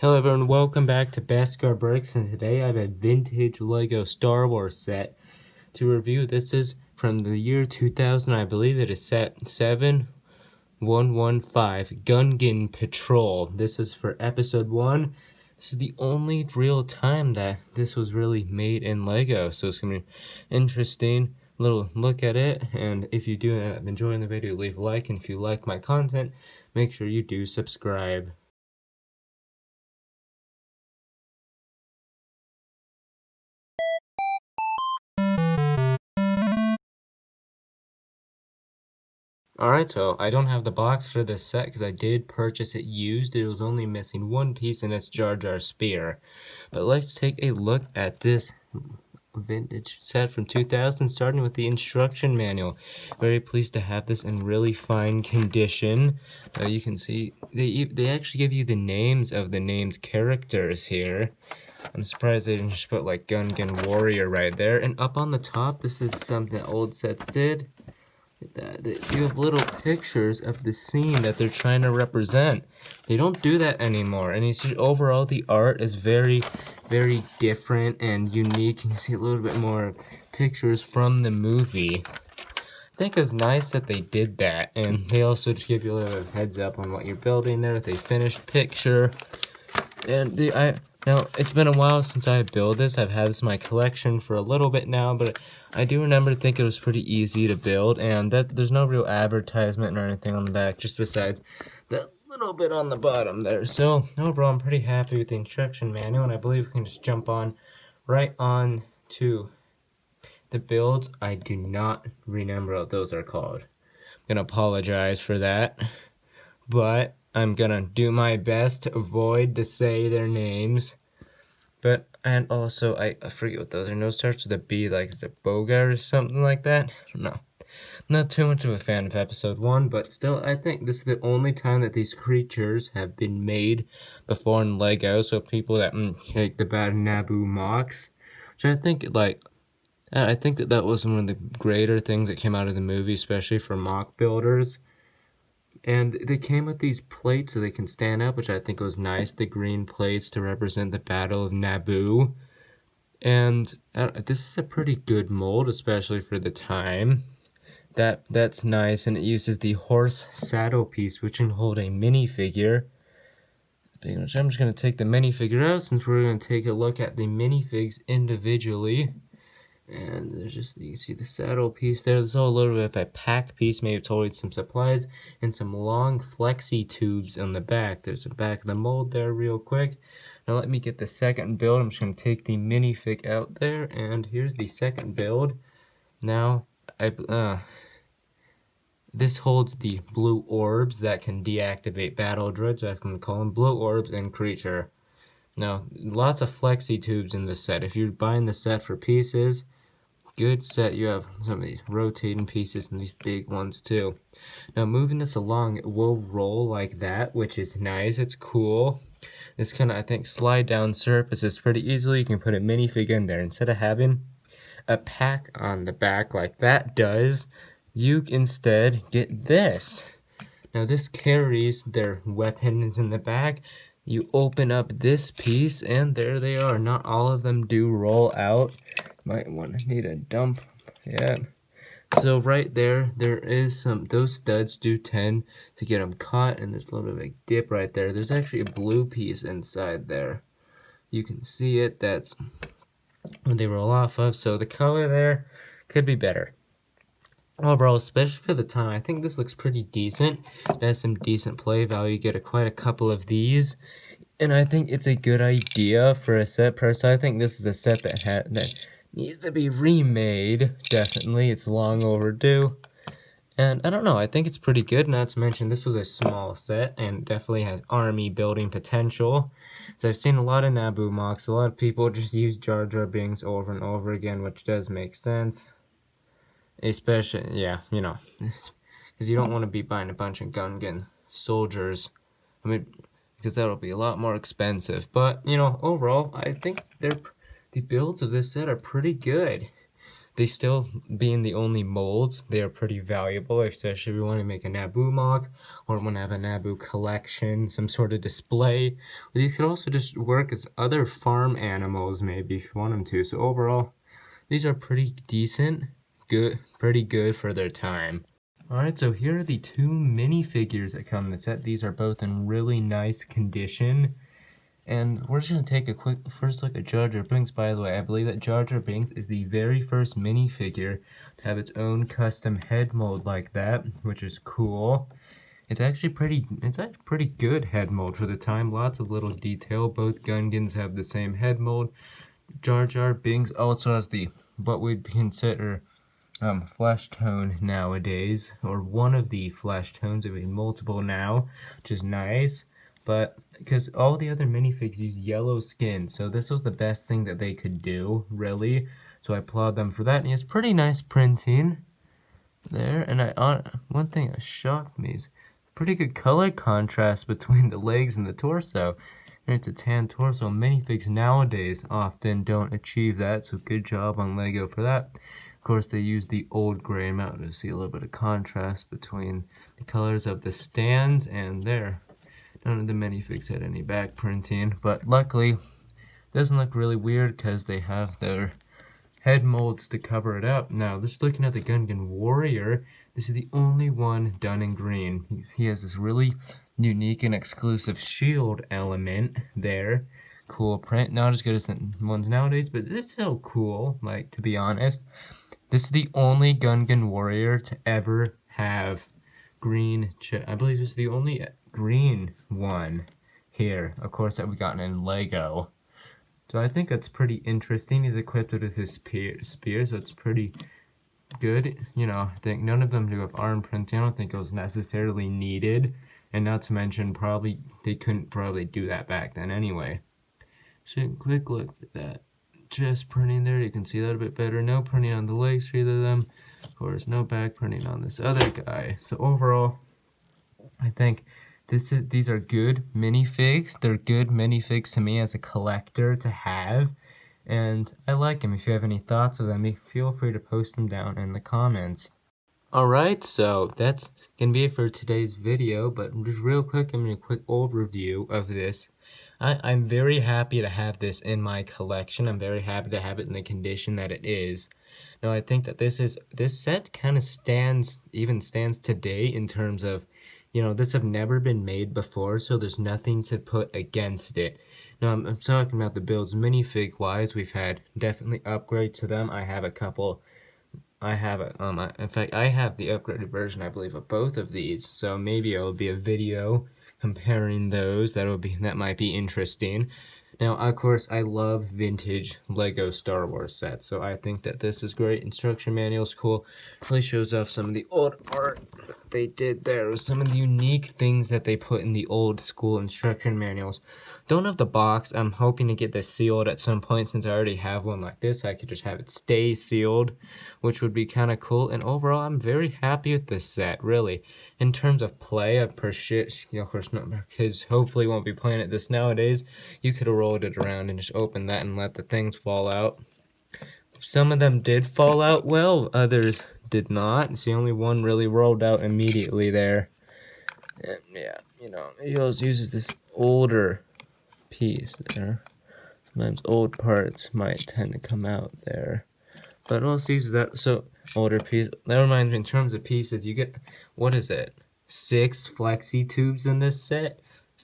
Hello everyone, welcome back to Baskar Bricks, and today I have a vintage Lego Star Wars set to review. This is from the year 2000, I believe it is set 7115, Gungan Patrol. This is for episode 1. This is the only real time that this was really made in Lego, so it's going to be interesting little look at it. And if you do end up enjoying the video, leave a like, and if you like my content, make sure you do subscribe. Alright, so I don't have the box for this set because I did purchase it used. It was only missing one piece, and it's Jar Jar Spear. But let's take a look at this vintage set from 2000, starting with the instruction manual. Very pleased to have this in really fine condition. You can see they actually give you the names of the named characters here. I'm surprised they didn't just put like Gungan Warrior right there. And up on the top, this is something old sets did. You have little pictures of the scene that they're trying to represent. They don't do that anymore, and you see overall the art is very, very different and unique. You can see a little bit more pictures from the movie. I think it's nice that they did that, and they also just give you a little heads up on what you're building there with a finished picture. And now, it's been a while since I built this. I've had this in my collection for a little bit now, but I do remember thinking it was pretty easy to build, and that there's no real advertisement or anything on the back, just besides that little bit on the bottom there. So, overall, I'm pretty happy with the instruction manual, and I believe we can just jump right on to the builds. I do not remember what those are called. I'm gonna apologize for that, but I'm gonna do my best to avoid to say their names. And also, I forget what those are. No, starts with a B, like the Boga or something like that. I don't know. Not too much of a fan of episode 1, but still, I think this is the only time that these creatures have been made before in Lego. So people that like the bad Naboo mocks, which I think that was one of the greater things that came out of the movie, especially for mock builders. And they came with these plates so they can stand up, which I think was nice. The green plates to represent the Battle of Naboo. And this is a pretty good mold, especially for the time. That's nice, and it uses the horse saddle piece, which can hold a minifigure. I'm just going to take the minifigure out, since we're going to take a look at the minifigs individually. And there's just, you can see the saddle piece there. There's all a little bit of a pack piece, maybe totally some supplies, and some long flexi tubes on the back. There's the back of the mold there real quick. Now let me get the second build. I'm just going to take the minifig out there, and here's the second build. Now, this holds the blue orbs that can deactivate battle droids. I'm going to call them blue orbs and creature. Now, lots of flexi tubes in this set. If you're buying the set for pieces, good set. You have some of these rotating pieces and these big ones too. Now moving this along, it will roll like that, which is nice. It's cool. This kind of, I think, slide down surfaces pretty easily. You can put a minifig in there. Instead of having a pack on the back like that does, you instead get this. Now this carries their weapons in the back. You open up this piece, and there they are. Not all of them do roll out. Might need a dump. Yeah. So right there is those studs do tend to get them caught, and there's a little bit of a dip right there. There's actually a blue piece inside there. You can see it. That's what they roll off of. So the color there could be better. Overall, especially for the time, I think this looks pretty decent. It has some decent play value. You get quite a couple of these. And I think it's a good idea for a set per se. I think this is a set that needs to be remade. Definitely, it's long overdue. And I don't know, I think it's pretty good. Not to mention, this was a small set and definitely has army building potential. So I've seen a lot of Naboo mocks. A lot of people just use Jar Jar Binks over and over again, which does make sense. Especially, yeah, you know, because you don't want to be buying a bunch of Gungan soldiers. I mean, because that'll be a lot more expensive. But, you know, overall, I think the builds of this set are pretty good. they still, being the only molds, they are pretty valuable, especially if you want to make a Naboo mock, or want to have a Naboo collection, some sort of display. You could also just work as other farm animals, maybe, if you want them to. So overall, these are pretty decent, pretty good for their time. Alright, so here are the two minifigures that come in the set. These are both in really nice condition. And we're just going to take a quick first look at Jar Jar Binks. By the way, I believe that Jar Jar Binks is the very first minifigure to have its own custom head mold like that, which is cool. It's actually pretty good head mold for the time. Lots of little detail. Both Gungans have the same head mold. Jar Jar Binks also has the what we'd consider flesh tone nowadays, or one of the flesh tones. There are multiple now, which is nice. But because all the other minifigs use yellow skin, so this was the best thing that they could do, really. So I applaud them for that. And he has pretty nice printing there. And one thing that shocked me is pretty good color contrast between the legs and the torso. And it's a tan torso. Minifigs nowadays often don't achieve that, so good job on Lego for that. Of course, they use the old gray amount to see a little bit of contrast between the colors of the stands and there. None of the minifigs had any back printing, but luckily, it doesn't look really weird because they have their head molds to cover it up. Now, just looking at the Gungan Warrior, this is the only one done in green. He has this really unique and exclusive shield element there. Cool print. Not as good as the ones nowadays, but it's still cool, like, to be honest. This is the only Gungan Warrior to ever have green chest. I believe this is the only green one here, of course, that we gotten in Lego. So I think that's pretty interesting. He's equipped with his spear, so it's pretty good. You know, I think none of them do have arm printing. I don't think it was necessarily needed. And not to mention, probably they couldn't probably do that back then anyway. So quick look at that chest printing there. You can see that a bit better. No printing on the legs for either of them. Of course, no back printing on this other guy. So overall, I think these are good minifigs. They're good minifigs to me as a collector to have, and I like them. If you have any thoughts of them, feel free to post them down in the comments. Alright, so that's going to be it for today's video, but just real quick, I'm going to do a quick overview of this. I'm very happy to have this in my collection. I'm very happy to have it in the condition that it is. Now, I think that this set kind of stands today in terms of, you know, this have never been made before, so there's nothing to put against it. Now, I'm talking about the builds minifig-wise. We've had definitely upgrades to them. I have a couple. In fact, I have the upgraded version, I believe, of both of these. So maybe it'll be a video comparing those. That might be interesting. Now, of course, I love vintage Lego Star Wars sets, so I think that this is great. Instruction manual's cool. Really shows off some of the old art they did there with some of the unique things that they put in the old school instruction manuals. Don't have the box. I'm hoping to get this sealed at some point. Since I already have one like this, I could just have it stay sealed, which would be kind of cool. And overall, I'm very happy with this set, really. In terms of play, of course not, kids hopefully won't be playing it this nowadays. You could have rolled it around and just opened that and let the things fall out. Some of them did fall out well, others did not. It's the only one really rolled out immediately there. And yeah, you know, he always uses this older piece there. Sometimes old parts might tend to come out there. But also uses that, so older piece. That reminds me, in terms of pieces, you get, what is it? 6 flexi tubes in this set?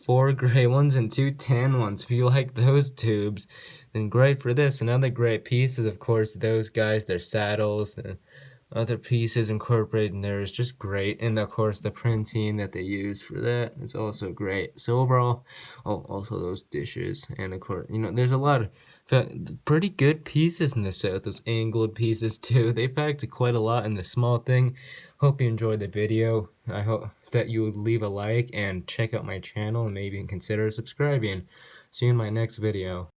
4 gray ones and 2 tan ones. If you like those tubes, then great for this. Another great piece is, of course, those guys, their saddles and other pieces incorporated in there is just great. And of course, the printing that they use for that is also great. So overall, also those dishes, and of course, you know, there's a lot of pretty good pieces in this set. Those angled pieces too. They packed quite a lot in this small thing. Hope you enjoyed the video. I hope that you would leave a like and check out my channel and maybe consider subscribing. See you in my next video.